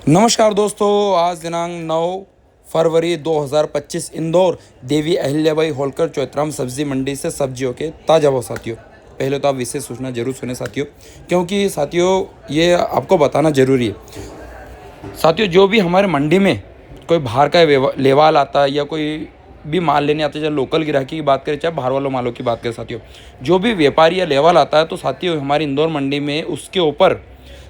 नमस्कार दोस्तों, आज दिनांक 9 फरवरी 2025 इंदौर देवी अहिल्याबाई होलकर चौतराम सब्जी मंडी से सब्जियों के ताज़ा भाव। साथियों, पहले तो आप विशेष सूचना जरूर सुने साथियों, क्योंकि साथियों ये आपको बताना ज़रूरी है। साथियों, जो भी हमारे मंडी में कोई बाहर का लेवाल आता है या कोई भी माल लेने आता है, चाहे लोकल गिराकी की बात करें चाहे बाहर वालों मालों की बात करें, साथियों जो भी व्यापारी या लेवाल आता है तो साथियों हमारी इंदौर मंडी में उसके ऊपर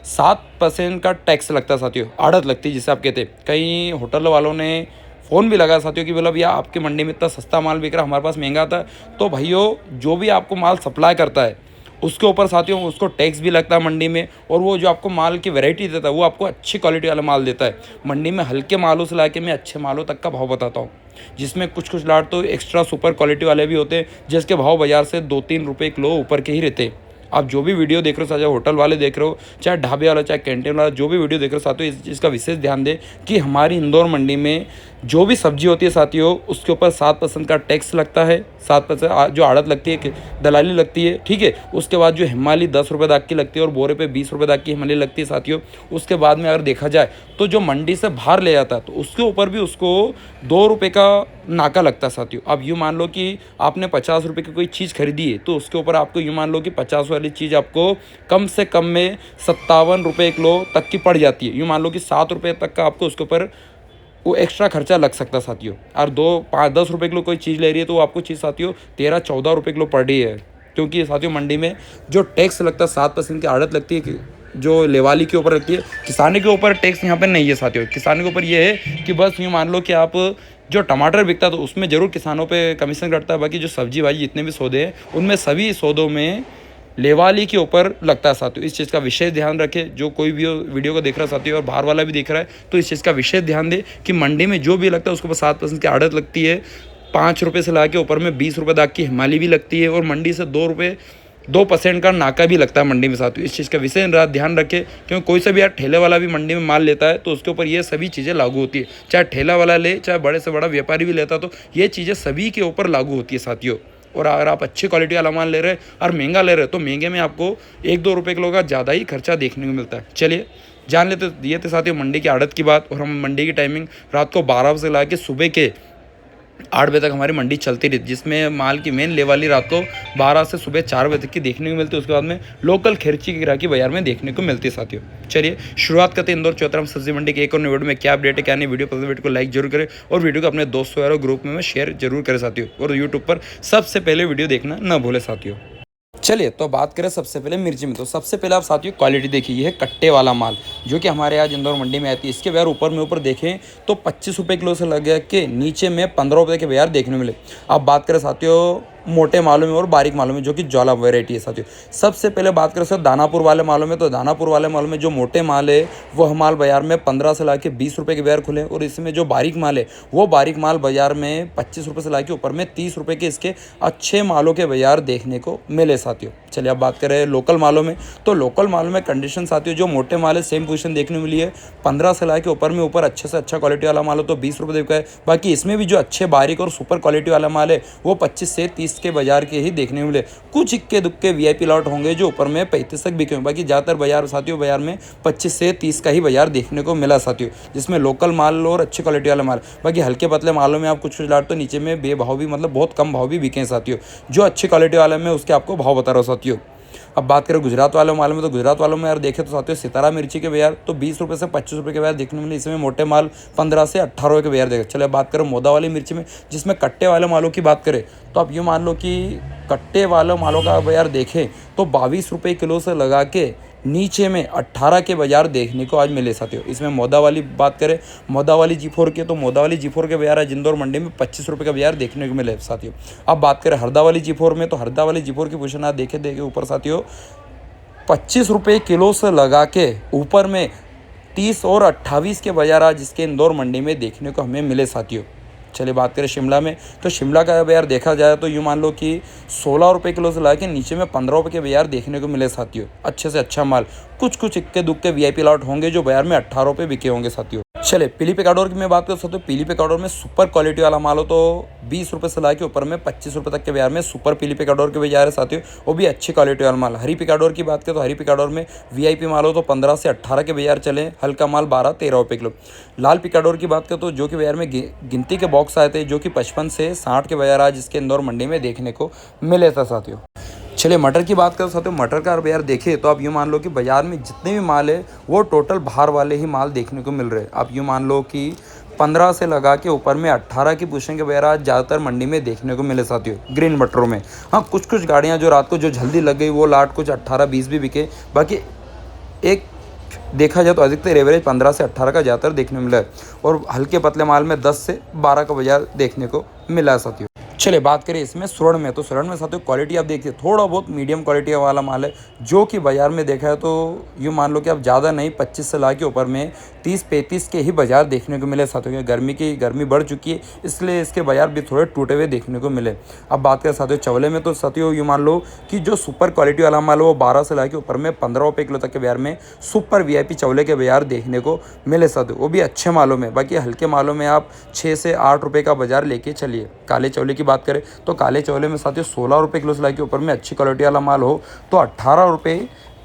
7% का टैक्स लगता है। साथियों आड़त लगती है जिसे आप कहते हैं। कई होटल वालों ने फ़ोन भी लगा साथियों कि बोला भैया आपकी मंडी में इतना सस्ता माल बिक रहा, हमारे पास महंगा आता है। तो भाइयों, जो भी आपको माल सप्लाई करता है उसके ऊपर साथियों उसको टैक्स भी लगता है मंडी में, और वो जो आपको माल की वैरायटी देता है वो आपको अच्छी क्वालिटी वाला माल देता है। मंडी में हल्के मालों से लाके मैं अच्छे मालों तक का भाव बताता हूँ, जिसमें कुछ लाट तो एक्स्ट्रा सुपर क्वालिटी वाले भी होते हैं, जिसके भाव बाजार से 2-3 रुपये किलो ऊपर के ही रहते हैं। आप जो भी वीडियो देख रहे हो, चाहे होटल वाले देख रहे हो, चाहे ढाबे वाला, चाहे कैंटीन वाला, जो भी वीडियो देख रहे हो साथियों, इस चीज़ का विशेष ध्यान दें कि हमारी इंदौर मंडी में जो भी सब्जी होती है साथियों उसके ऊपर 7% का टैक्स लगता है। 7% जो आड़त लगती है, दलाली लगती है, ठीक है। उसके बाद जो हिमाली 10 रुपये दाग की लगती है और बोरे पे 20 रुपये दाग की हिमाली लगती है साथियों। उसके बाद में अगर देखा जाए तो जो मंडी से बाहर ले जाता है तो उसके ऊपर भी उसको 2 रुपये का नाका लगता है साथियों। अब यूँ मान लो कि आपने 50 रुपये की कोई चीज़ खरीदी है तो उसके ऊपर आपको यूँ मान लो कि 50 वाली चीज़ आपको कम से कम में 57 रुपये किलो तक की पड़ जाती है। यूँ मान लो कि 7 रुपये तक का आपको उसके ऊपर वो एक्स्ट्रा खर्चा लग सकता है साथियों। और 2-5-10 रुपये किलो कोई चीज़ ले रही है तो आपको चीज़ साथियों 13-14 रुपये किलो पड़ रही है, क्योंकि साथियों मंडी में जो टैक्स लगता है 7% की आड़त लगती है जो लेवाली के ऊपर लगती है। किसानी के ऊपर टैक्स यहाँ पे नहीं है साथियों। किसानी के ऊपर ये है कि बस यूँ मान लो कि आप जो टमाटर बिकता है तो उसमें ज़रूर किसानों पे कमीशन कटता है, बाकी जो सब्जी भाजी जितने भी सौदे हैं उनमें सभी सौदों में लेवाली के ऊपर लगता है साथियों। इस चीज़ का विशेष ध्यान रखें। जो कोई भी वीडियो को देख रहा है साथियों और बाहर वाला भी देख रहा है तो इस चीज़ का विशेष ध्यान दे कि मंडी में जो भी लगता है उसके ऊपर 7% की आड़त लगती है। 5 रुपये से ला के ऊपर में 20 रुपये दाग की हिमाली भी लगती है, और मंडी से 2% का नाका भी लगता है मंडी में साथियों। इस चीज़ का विशेष ध्यान रखें, क्योंकि कोई सा भी यार ठेले वाला भी मंडी में माल लेता है तो उसके ऊपर ये सभी चीज़ें लागू होती है। चाहे ठेला वाला ले, चाहे बड़े से बड़ा व्यापारी भी लेता तो ये चीज़ें सभी के ऊपर लागू होती है साथियों। और अगर आप अच्छी क्वालिटी वाला माल ले रहे हैं और महंगा ले रहे हैं तो महंगे में आपको 1-2 रुपये किलो का ज़्यादा ही खर्चा देखने को मिलता है। चलिए जान लेते ये थे साथियों मंडी की आड़त की बात। और हम मंडी की टाइमिंग रात को 12 बजे से ला के सुबह के 8 बजे तक हमारी मंडी चलती रहती, जिसमें माल की मेन लेवाली रात को 12 से सुबह 4 बजे तक की देखने को मिलती है। उसके बाद में लोकल खिरची की गिराकी बाजार में देखने को मिलती है साथियों। चलिए शुरुआत करते हैं इंदौर चौतराम सब्जी मंडी के एक और वीडियो में। क्या अपडेट है क्या नहीं, वीडियो पसंद वीडियो को लाइक जरूर करें और वीडियो को अपने दोस्तों यारों ग्रुप में शेयर जरूर करें साथियों। और यूट्यूब पर सबसे पहले वीडियो देखना न भूले साथियों। चलिए तो बात करें सबसे पहले मिर्ची में। तो सबसे पहले आप साथियों क्वालिटी देखिए, ये है कट्टे वाला माल जो कि हमारे यहाँ इंदौर मंडी में आती है। इसके बाजार ऊपर देखें तो 25 रुपये किलो से लगे के नीचे में 15 रुपये के बाजार देखने को मिले। अब बात करें साथियों मोटे मालों में और बारीक मालों में, जो कि ज्वाला वैरायटी है साथियों। सबसे पहले बात करें सर दानापुर वाले मालों में, तो दानापुर वाले मालों में जो मोटे माल है वो माल बाजार में 15 से लाके 20 रुपये के बाजार खुले, और इसमें जो बारीक माल है वो बारीक माल बाजार में 25 रुपये से लाके ऊपर में 30 रुपये के इसके अच्छे मालों के बाजार देखने को मिले साथियों। चलिए अब बात करें लोकल मालों में, तो लोकल मालों में कंडीशन साथियों जो मोटे माल है सेम पोजीशन देखने को मिली है। 15 से लाके ऊपर अच्छे से अच्छा क्वालिटी वाला माल हो तो 20 रुपये देखा है। बाकी इसमें भी जो अच्छे बारीक और सुपर क्वालिटी वाला माल है वो 25 से 30 के बाजार के ही देखने को मिले। कुछ इक्के दुक्के वीआईपी लॉट होंगे जो ऊपर में 35 तक बिके होंगे, बाकी ज़्यादातर बाजार साथियों बाजार में 25 से 30 का ही बाजार देखने को मिला साथियों, जिसमें लोकल माल और अच्छी क्वालिटी वाला माल। बाकी हल्के पतले मालों में आप कुछ लाट तो नीचे में बेभाव भी, मतलब बहुत कम भाव भी बिके हैं साथियों। जो अच्छी क्वालिटी वाले में उसके आपको भाव बता रहा हूँ साथियों। अब बात करें गुजरात वाले माल में, तो गुजरात वालों में यार देखें तो साथियों सितारा मिर्ची के बाजार तो 20 रुपये से 25 रुपये के बाजार देखने मिले। इसमें मोटे माल 15 से 18 रुपये के बाजार देखें। चलिए बात करें मोदा वाली मिर्ची में, जिसमें कट्टे वाले मालों की बात करें तो आप यूँ मान लो कि कट्टे वाले मालों का बाजार देखें तो 22 रुपये किलो से लगा के नीचे में 18 के बाजार देखने को आज मिले साथियों। इसमें मोदा वाली बात करें, मोदा वाली G4 के, तो मोदा वाली G4 के बाजार आज इंदौर मंडी में 25 रुपये का बाजार देखने को मिले साथियों। अब बात करें हरदा वाली G4 में, तो हरदा वाली G4 की पोजीशन आप देखे ऊपर साथियों 25 रुपये किलो से लगा के ऊपर में 30 और 28 के बाजार आज इसके इंदौर मंडी में देखने को हमें मिले साथियों। चलिए बात करें शिमला में, तो शिमला का बाजार देखा जाए तो यूँ मान लो कि 16 रुपये किलो से लाके नीचे में 15 रुपये के बाजार देखने को मिले साथियों। अच्छे से अच्छा माल, कुछ इक्के दुक्के वीआईपी लॉट होंगे जो बाजार में 18 रुपये बिके होंगे साथियों। चले पीली पिकाडोर की मैं बात कर सकता हूँ। पीली पिकाडोर में सुपर क्वालिटी वाला माल हो तो 20 रुपये से ला के ऊपर में 25 रुपये तक के बाजार में सुपर पीली पिकाडोर के बाजार है साथियों, वो भी अच्छी क्वालिटी वाला माल। हरी पिकाडोर की बात करें तो हरी पिकाडोर में वीआईपी माल हो तो 15 से 18 के बाजार चले, हल्का माल 12-13 रुपये किलो। लाल पिकाडोर की बात करें तो जो कि बाजार में गिनती के बॉक्स आए थे जो कि 55 से 60 के बाजार आज इसके इंदौर मंडी में देखने को मिले था साथियों। चलिए मटर की बात करें साथियों, मटर का बाजार देखिए तो आप यूँ मान लो कि बाजार में जितने भी माल है वो टोटल बाहर वाले ही माल देखने को मिल रहे हैं। आप यूँ मान लो कि 15 से लगा के ऊपर में 18 की पोजीशन के बाजार आज ज़्यादातर मंडी में देखने को मिले साथियों ग्रीन मटरों में। हाँ, कुछ गाड़ियाँ जो रात को जो जल्दी लग गई वो लाट कुछ 18-20 भी बिके, बाकी एक देखा जाए तो अधिकतर एवरेज 15 से 18 का ज़्यादातर देखने को मिला है और हल्के पतले माल में 10 से 12 का बाजार देखने को मिला है साथियों। चलिए बात करें इसमें स्वर्ण में, तो स्वर्ण में साथियों क्वालिटी आप देखिए थोड़ा बहुत मीडियम क्वालिटी वाला माल है जो कि बाजार में देखा है तो यूँ मान लो कि आप ज़्यादा नहीं 25 से ला के ऊपर में 30-35 के ही बाजार देखने को मिले साथियों। गर्मी बढ़ चुकी है इसलिए इसके बाजार भी थोड़े टूटे हुए देखने को मिले। अब बात करें साथियों चवले में, तो साथियों यूँ मान लो कि जो सुपर क्वालिटी वाला माल है वो 12 से ला के ऊपर में 15 रुपये किलो तक के बाजार में सुपर वीआईपी चवले के बाजार देखने को मिले साथियों, वो भी अच्छे मालों में। बाकी हल्के मालों में आप 6 से 8 रुपये का बाजार लेके चलिए। काले चवले की बात करें तो काले चवले में साथियों 16 रुपये किलो से ला के ऊपर में अच्छी क्वालिटी वाला माल हो तो 18 रुपये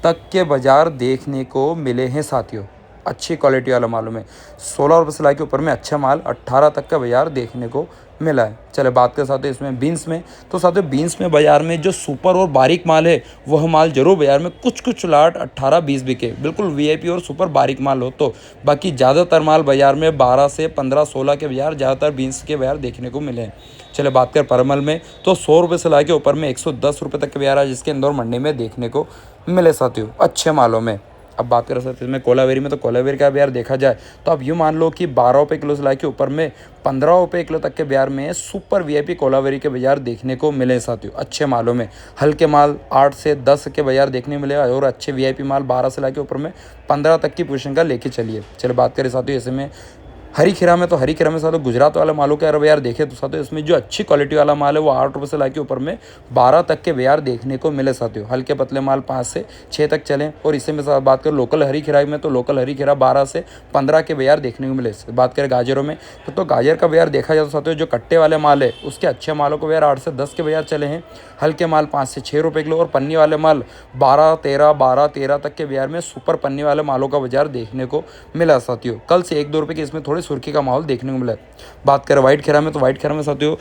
तक के बाजार देखने को मिले हैं साथियों। अच्छी क्वालिटी वाला मालों में 16 रुपये से ला के ऊपर में अच्छा माल 18 तक का बाजार देखने को मिला है। चले बात कर साथियों इसमें बीन्स में, तो साथियों बीन्स में बाजार में जो सुपर और बारीक माल है वह माल जरूर बाजार में कुछ लाट 18-20 बिके, बिल्कुल वीआईपी और सुपर बारीक माल हो तो। बाकी ज़्यादातर माल बाजार में 12 से 15-16 के बाजार ज़्यादातर बीन्स के बाजार देखने को मिले हैं। चले बात कर परमल में, तो 100 रुपये से ला के ऊपर में 110 रुपये तक के बाजार आज जिसके इंदौर मंडी में देखने को मिले साथियों अच्छे मालों में। अब बात करें सर इसमें कोलावेरी में, तो कोलावेरी का बाजार देखा जाए तो अब यूँ मान लो कि 12 रुपये किलो से ला के ऊपर में 15 रुपये किलो तक के बाजार में सुपर वीआईपी कोलावेरी के बाजार देखने को मिले साथियों अच्छे मालों में। हल्के माल 8 से 10 के बाजार देखने को मिले और अच्छे वीआईपी माल 12 से ला के ऊपर में 15 तक की पोजीशन का लेके चलिए। चलिए बात करें साथियों ऐसे में हरी खीरा में, तो हरी खीरा में साथियों गुजरात वाले मालों के बाजार देखें तो साथियों इसमें जो अच्छी क्वालिटी वाला माल है वो 8 रुपये से ला के ऊपर में 12 तक के बाजार देखने को मिले साथियों। हल्के पतले माल 5 से 6 तक चलें। और इससे में बात करें लोकल हरी खीरा में, तो लोकल हरी खीरा 12 से 15 के बाजार देखने को मिले। बात करें गाजरों में तो गाजर का बाजार देखा जाए तो साथियों जो कट्टे वाले माल है उसके अच्छे मालों को बाजार 8 से 10 के बाजार चले हैं। हल्के माल 5 से 6 रुपये किलो और पन्नी वाले माल 12-13 तक के बाजार में सुपर पन्नी वाले मालों का बाजार देखने को मिला साथियों। कल से 1-2 रुपये की इसमें थोड़ी सुर्खी का माहौल देखने को मिला। बात करें वाइट खीरा में, तो वाइट खीरा में साथियों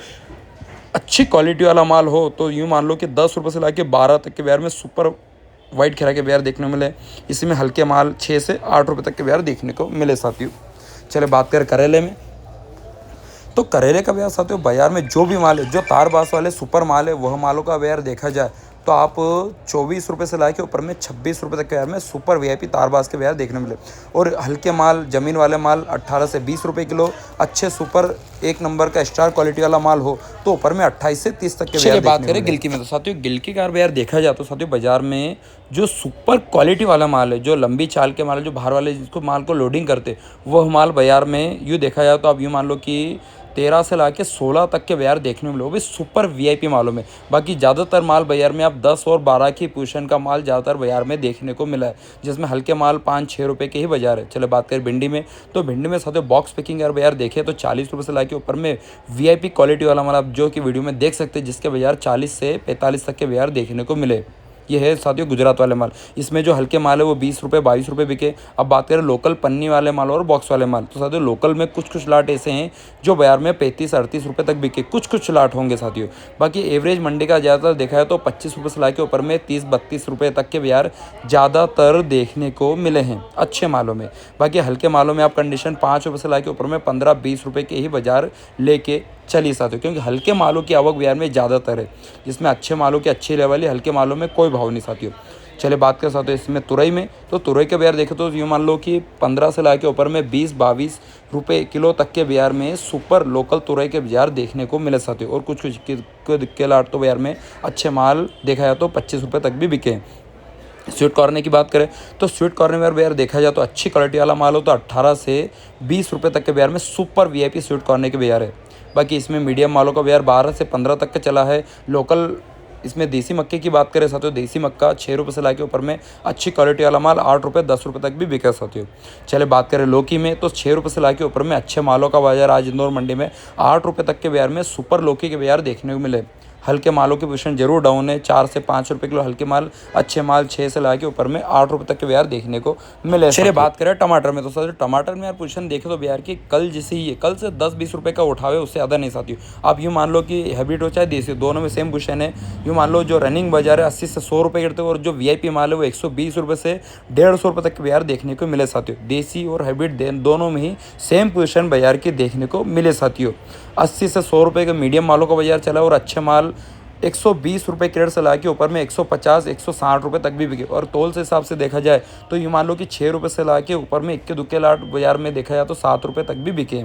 अच्छी क्वालिटी वाला माल हो तो यूँ मान लो कि 10 रुपये से ला के 12 तक के बाजार में सुपर वाइट खीरा के बाजार देखने को मिले। इसी में हल्के माल 6 से 8 रुपये तक के बाजार देखने को मिले साथियों। चले बात करें करेले में, तो करेले का बाजार साथियों बाजार में जो भी माल है जो तारबास वाले सुपर माल है वह मालों का बाजार देखा जाए तो आप 24 रुपये से ला के ऊपर में 26 रुपये तक के बाजार में सुपर वीआईपी तारबास के बाजार देखने मिले। और हल्के माल ज़मीन वाले माल 18 से 20 रुपये किलो, अच्छे सुपर एक नंबर का स्टार क्वालिटी वाला माल हो तो ऊपर में 28 से 30 तक के बाजार। बात करें गिलकी में, तो साथियों गिलकी का बाजार देखा जाए तो साथियों बाजार में जो सुपर क्वालिटी वाला माल है जो लंबी चाल के माल है जो बाहर वाले जिसको माल को लोडिंग करते वह माल बाजार में यूँ देखा जाए तो आप यूँ मान लो कि 13 से ला के 16 तक के बाजार देखने में मिले, वो भी सुपर वीआईपी मालों में। बाकी ज़्यादातर माल बाजार में आप 10 और 12 की पोजीशन का माल ज़्यादातर बाजार में देखने को मिला है जिसमें हल्के माल 5-6 रुपये के ही बाजार है। चले बात करें भिंडी में, तो भिंडी में साथियों बॉक्स पैकिंग अगर बाजार देखें तो 40 रुपये से ला के ऊपर में वीआईपी क्वालिटी वाला माल आप जो कि वीडियो में देख सकते हैं जिसके बाजार 40 से 45 तक के बाजार देखने को मिले। ये है साथियों गुजरात वाले माल। इसमें जो हल्के माल है वो 20 रुपये 22 रुपये बिके। अब बात करें लोकल पन्नी वाले माल और बॉक्स वाले माल, तो साथियों लोकल में कुछ लाट ऐसे हैं जो बाजार में 35-38 रुपये तक बिके, कुछ लाट होंगे साथियों। बाकी एवरेज मंडी का ज़्यादातर देखा है तो 25 रुपये से ला के ऊपर में 30-32 रुपये तक के बाजार ज़्यादातर देखने को मिले हैं अच्छे मालों में। बाकी हल्के मालों में आप कंडीशन 5 रुपये से ला के ऊपर में 15-20 रुपये के ही बाजार लेके चलिए साथियों, क्योंकि हल्के मालों की आवक बाजार में ज़्यादातर है जिसमें अच्छे मालों की अच्छी लेवल है, हल्के मालों में कोई भाव नहीं साथियों। चले बात कर साथियों इसमें तुरई में, तो तुरई के बाजार देखें तो यूँ मान लो कि 15 से ला के ऊपर में 20-22 रुपये किलो तक के बाजार में सुपर लोकल तुरई के बाजार देखने को मिले साथियों। और कुछ के लाट तो बाजार में अच्छे माल देखा जाए तो 25 रुपये तक भी बिके। स्वीट कॉर्न की बात करें तो स्वीट कॉर्न में बाजार देखा जाए तो अच्छी क्वालिटी वाला माल हो तो 18 से 20 रुपये तक के बाजार में सुपर वीआईपी स्वीट कॉर्न के बाजार है। बाकी इसमें मीडियम मालों का बाजार 12 से 15 तक का चला है। लोकल इसमें देसी मक्के की बात करें साथियों, देसी मक्का 6 रुपये से लाके ऊपर में अच्छी क्वालिटी वाला माल 8 रुपये 10 रुपये तक भी बिका साथियों। चले बात करें लौकी में, तो 6 रुपये से लाके ऊपर में अच्छे मालों का बाजार आज इंदौर मंडी में 8 रुपये तक के बाजार में सुपर लौकी के बाजार देखने को मिले। हल्के मालों की पोजीशन जरूर डाउन है, 4 से 5 रुपये किलो हल्के माल, अच्छे माल 6 से लाके ऊपर में 8 रुपये तक के बाजार देखने को मिले। चलिए बात करें टमाटर में, तो सर टमाटर में यार पोजीशन देखें तो बाजार की कल जैसे ही है, कल से 10-20 रुपये का उठावे, उससे ज़्यादा नहीं साथियों। आप यूँ मान लो कि हैबिट हो चाहे देसी, दोनों में सेम पोजीशन है। यूँ मान लो जो रनिंग बाजार है 80 से 100 रुपये गिरते हैं, और जो VIP माल है वो 120 रुपये से 150 रुपये तक के बाजार देखने को मिले साथियों। देसी और हाइब्रिड दोनों में ही सेम पोजीशन बाजार की देखने को मिले साथियों। 80 से 100 रुपये का मीडियम मालों का बाजार चला, और अच्छे माल 120 रुपये क्रेट से ला के ऊपर में 150-160 रुपये तक भी बिके। और तोल से हिसाब से देखा जाए तो ये मान लो कि 6 रुपये से ला के ऊपर में इक्के दुक्के लाट बाजार में देखा जाए तो 7 रुपये तक भी बिके।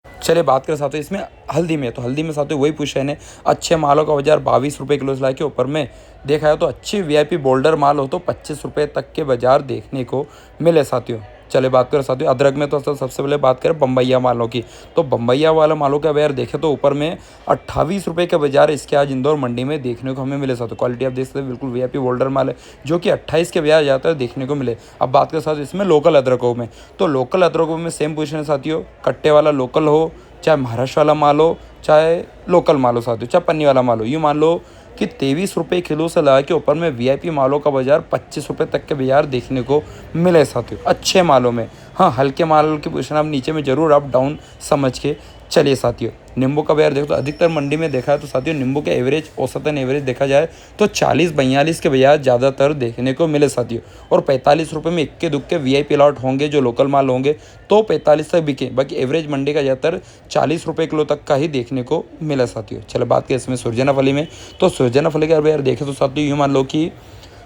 चलिए बात करें साथियों इसमें हल्दी में, तो हल्दी में साथियों वही पोजीशन है, अच्छे मालों का बाजार 22 रुपये किलो से ला के ऊपर में देखा जाए तो अच्छी VIP बोल्डर माल हो तो 25 रुपये तक के बाजार देखने को मिले साथियों। चले बात करें साथियों अदरक में, तो सबसे पहले बात करें बम्बैया मालों की, तो बम्बैया वाला मालों का बाजार देखें तो ऊपर में 28 रुपये के बाजार इसके आज इंदौर मंडी में देखने को हमें मिले साथियों। क्वालिटी आप देख सकते हैं बिल्कुल VIP होल्डर माल है, जो कि 28 के बाजार जाता है देखने को मिले। अब बात करें साथियों इसमें लोकल अदरकों में, तो लोकल अदरकों में सेम पोजीशन है साथियों, कट्टे वाला लोकल हो, चाहे महाराष्ट्र वाला माल हो, चाहे लोकल माल हो साथियों, चाहे पन्नी वाला माल हो। यूँ मान लो कि 23 रुपये किलो से लगा के ऊपर में VIP मालों का बाजार 25 रुपये तक के बाजार देखने को मिले साथियों अच्छे मालों में। हाँ, हल्के माल की पोजीशन आप नीचे में जरूर अप डाउन समझ के चलिए साथियों। नींबू का बाजार देखो तो अधिकतर मंडी में देखा है तो साथियों नींबू के एवरेज औसतन एवरेज देखा जाए तो 40-42 के बाजार ज़्यादातर देखने को मिले साथियों। और 45 रुपये में इक्के दुक्के VIP लॉट होंगे जो लोकल माल होंगे तो 45 तक बिके, बाकी एवरेज मंडी का ज़्यादातर 40 रुपये किलो तक का ही देखने को मिला साथियों। चलो बात करें इसमें सुरजना फली में, तो सुरजना फली का बाजार देखें तो साथियों यूँ मान लो कि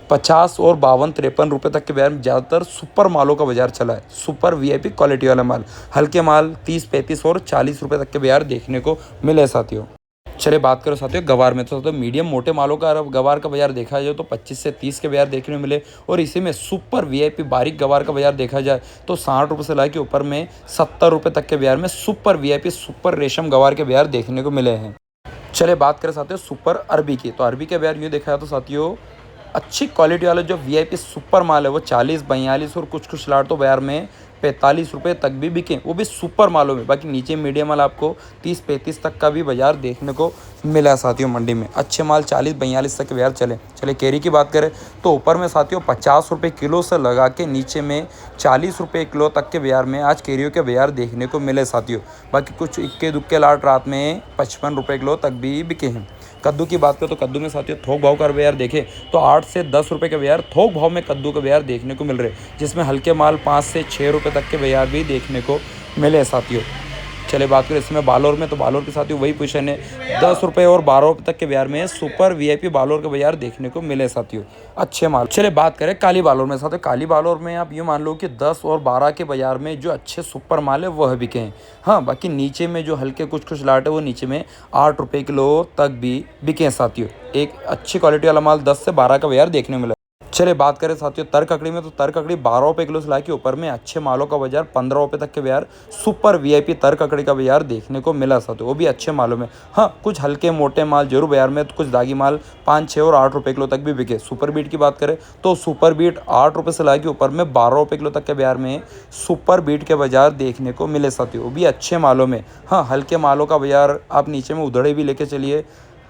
50 और 52-53 रुपये तक के बाजार में ज़्यादातर सुपर मालों का बाजार चला है। सुपर VIP क्वालिटी वाला माल, हल्के माल 30-35 और 40 रुपये तक के बाजार देखने को मिले साथियों। चलिए बात करो साथियों गवार में, तो मीडियम मोटे मालों का गवार का बाजार देखा जाए तो 25 से 30 के बाजार देखने को मिले। और इसी में सुपर VIP बारीक गवार का बाजार देखा जाए तो 60 रुपये से ला के ऊपर में 70 रुपये तक के बाजार में सुपर VIP सुपर रेशम गवार के बाजार देखने को मिले हैं। चलिए बात करें साथियों सुपर अरबी की, तो अरबी के बाजार यूँ देखा जाए तो साथियों अच्छी क्वालिटी वाले जो VIP सुपर माल है वो 40-42 और कुछ लाट तो बाजार में 45 रुपये तक भी बिके, वो भी सुपर मालों में। बाकी नीचे मीडियम माल आपको 30-35 तक का भी बाजार देखने को मिला साथियों मंडी में। अच्छे माल 40-42 तक के बाजार चले केरी की बात करें तो ऊपर में साथियों 50 रुपये किलो से लगा के नीचे में 40 रुपये किलो तक के बाजार में आज केरियों के बाजार देखने को मिले साथियों। बाकी कुछ इक्के दुक्के लाट रात में 55 रुपये किलो तक भी बिके हैं। कद्दू की बात करें तो कद्दू में साथियों थोक भाव का बाजार देखें तो 8 से 10 रुपये के बाजार थोक भाव में कद्दू के बाजार देखने को मिल रहे, जिसमें हल्के माल 5 से 6 रुपये तक के बाजार भी देखने को मिले साथियों। चलिए बात करें इसमें बालोर में, तो बालोर के साथियों वही पोजीशन है, 10 रुपये और 12 रुपये तक के बाजार में सुपर VIP बालोर के बाजार देखने को मिले साथियों अच्छे माल। चलिए बात करें काली बालोर में, साथियों काली बालोर में आप यूँ मान लो कि 10 और 12 के बाजार में जो अच्छे सुपर माल है वह बिके हैं। हाँ, बाकी नीचे में जो हल्के कुछ लाट है वो नीचे में 8 रुपये किलो तक भी बिके हैं साथियों। एक अच्छी क्वालिटी वाला माल 10 से 12 का बाजार देखने को मिला। चलिए बात करें साथियों तर ककड़ी में, तो तर ककड़ी 12 रुपये किलो से ला के ऊपर में अच्छे मालों का बाजार 15 रुपये तक के बाजार सुपर VIP तर ककड़ी का बाजार देखने को मिला साथियों, वो भी अच्छे मालों में। हाँ, कुछ हल्के मोटे माल जरूर बाजार में, तो कुछ दागी माल 5, 6 और 8 रुपये किलो तक भी बिके। सुपर बीट की बात करें तो सुपर बीट 8 रुपये से ला के ऊपर में 12 रुपये किलो तक के बाजार में सुपर बीट के बाजार देखने को मिले साथियों, वो भी अच्छे मालों में। हाँ, हल्के मालों का बाजार आप नीचे में उधड़े भी लेके चलिए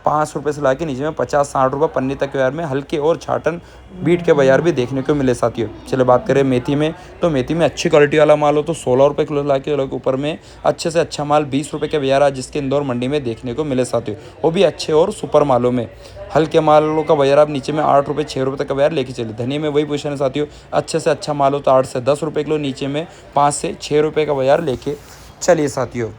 5 रुपये से लाके नीचे में 50-60 रुपये पन्नी तक के बाजार में हल्के और छाटन बीट के बाजार भी देखने को मिले साथियों। चलो बात करें मेथी में, तो मेथी में अच्छी क्वालिटी वाला माल हो तो 16 रुपये किलो ला के ऊपर में अच्छे से अच्छा माल 20 रुपये के बाजार आज जिसके इंदौर मंडी में देखने को मिले साथियों, वो भी अच्छे और सुपर मालों में। हल्के मालों का बाजार आप नीचे में 8 रुपये 6 रुपये तक का बाजार लेके चलिए। धनिया में वही पोजीशन है साथियों, अच्छे से अच्छा माल हो तो 8 से 10 रुपये किलो, नीचे में 5 से 6 रुपये का बाजार लेके चलिए साथियों।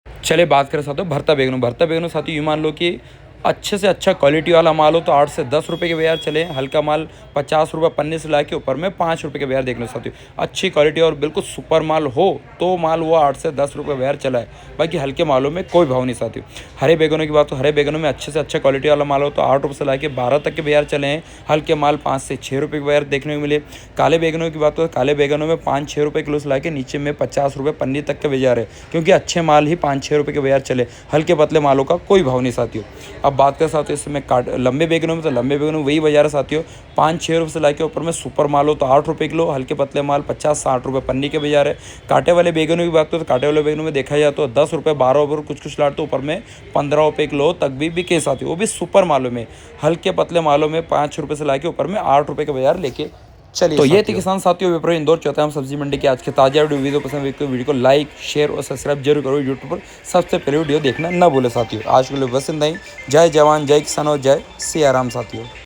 चलिए बात करें साथियों भरता बैगनों साथियों यूँ मान लो कि अच्छे से अच्छा क्वालिटी वाला माल हो तो 8 से 10 रुपये के बाजार चले। हल्का माल 50 रुपये पन्ने से ला के ऊपर में 5 रुपये के बाजार देख लो साथियों। अच्छी क्वालिटी और बिल्कुल सुपर माल हो तो माल वो 8 से 10 रुपये बाजार चला है, बाकी हल्के मालों में कोई भाव नहीं साथियों। हरे बैगनों की बात तो हरे बैगनों में अच्छे से अच्छा क्वालिटी वाला माल हो तो 8 रुपये से ला के 12 तक के बाजार चले हैं। हल्के माल 5 से 6 रुपये के बाजार देखने को मिले। काले बैगनों की बात तो काले बैगनों में 5-6 रुपये किलो से ला के नीचे में 50 रुपये पन्नी तक के बाजार है, क्योंकि अच्छे माल ही 5-6 रुपये के बाजार चले, हल्के पतले मालों का कोई भाव नहीं साथियों। अब बात करें साथियों इसमें लंबे बैगनों में, तो लंबे बैगनों में वही बाजार है साथियों, 5-6 रुपये से लाके ऊपर में सुपर माल हो तो 8 रुपये किलो, हल्के पतले माल 50-60 रुपये पन्नी के बाजार है। कांटे वाले बैगनों की बात करें तो कांटे वाले बैगनों में देखा जाए तो 10 रुपये 12 रुपये, कुछ लाट तो ऊपर में 15 रुपये किलो तक भी बिके साथियों, वो भी सुपर मालों में। हल्के पतले मालों में 5 रुपये से लाके ऊपर में 8 रुपये के बाजार लेके चलिए। तो ये थी किसान साथियों विप्रो इंदौर चौथाम सब्जी मंडी की आज के ताजा वीडियो पसंद है तो वीडियो को लाइक शेयर और सब्सक्राइब जरूर करो यूट्यूब पर, सबसे पहले वीडियो देखना ना भूले साथियों। आज के लिए बस इतना ही। जय जवान जय किसान और जय सिया राम साथियों।